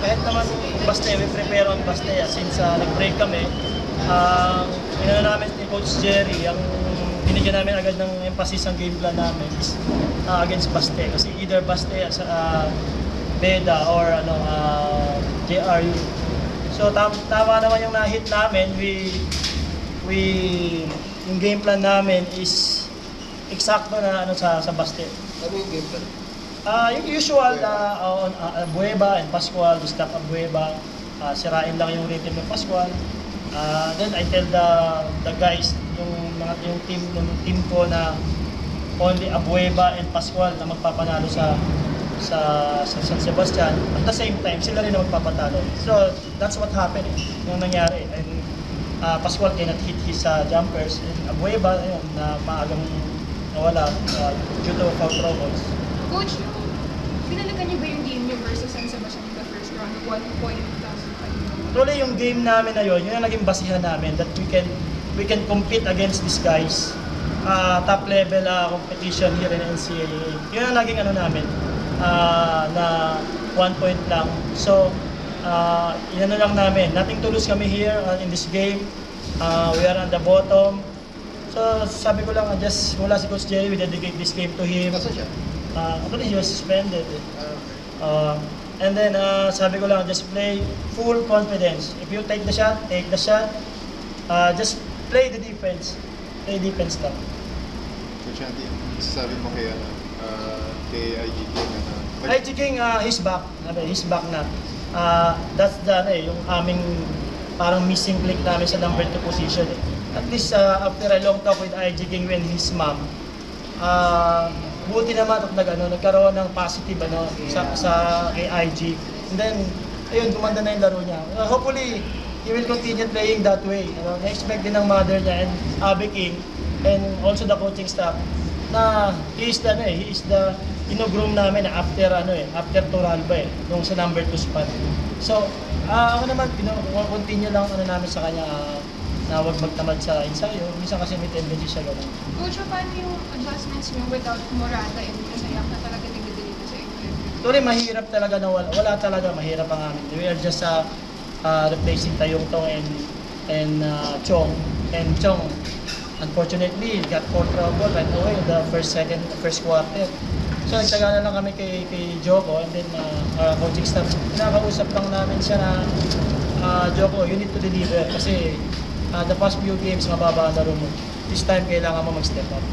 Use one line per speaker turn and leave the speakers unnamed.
Kahit naman Baste, we prepare on Baste since nag-break kami. Inano namin ni Coach Jerry, ang binigyan namin agad ng emphasis ang game plan namin is against Baste. Kasi either Baste as Beda or JRU. So tama naman yung na-hit namin. Yung game plan namin is eksakto na sa Baste.
Ano yung game plan?
Yung usual on Abueva and Pascual, to stop Abueva, sirain lang yung rhythm ng Pascual. Then I tell the guys, yung team ko na only Abueva and Pascual na magpapanalo sa San Sebastian. At the same time, sila rin na magpapatalo. So that's what happened yung nangyari. And Pascual cannot hit his jumpers. And Abueva, ayun, na maagang nawala due to foul troubles.
Coach, pinalagan niyo ba yung game niyo versus San Sebastian in the first round? 1 point
Actually, yung game namin na yun ang naging basihan namin that we can compete against these guys. Top level competition here in NCAA. Yun ang naging namin na 1 point lang. So, inano lang namin. Nothing to lose kami here in this game. We are on the bottom. So, sabi ko lang, just mula si Coach Jerry, we dedicate this game to him.
Nasa siya?
Actually, he was suspended. And then, sabi ko lang, just play full confidence. If you take the shot, take the shot. Just play the defense. Play defense lang.
Coach Andy, sabi mo kay IG King
IG King, he's back. He's back na. That's yung aming parang missing link namin sa number 2 position. At least after a long talk with IG King and his mom, buti naman at nagkaroon ng positive sa kay IG. And then, ayun, gumanda na yung laro niya. Hopefully, he will continue playing that way. Na-expect din ng mother niya and Abby King and also the coaching staff na he is the ino-groom namin after Turalba nung sa number 2 spot. So, ako naman, continue lang namin sa kanya na huwag magtamad sa ensayo. Minsan kasi may tendency siya gano'n.
Coach, paano yung adjustments niyo without Morata and Kasayak na talaga nag-deliver sa inyo?
Actually, mahirap talaga na wala talaga, mahirap ang amin. We are just replacing Tayong Tong and Chong. And Chong, unfortunately, got for trouble right away in the first quarter. So, nagtaga na lang kami kay Joko and then our coaching staff. Pinakausap lang namin siya na Joko, you need to deliver kasi the past few games mababa ang laro mo. This time, kailangan mo mag-step up.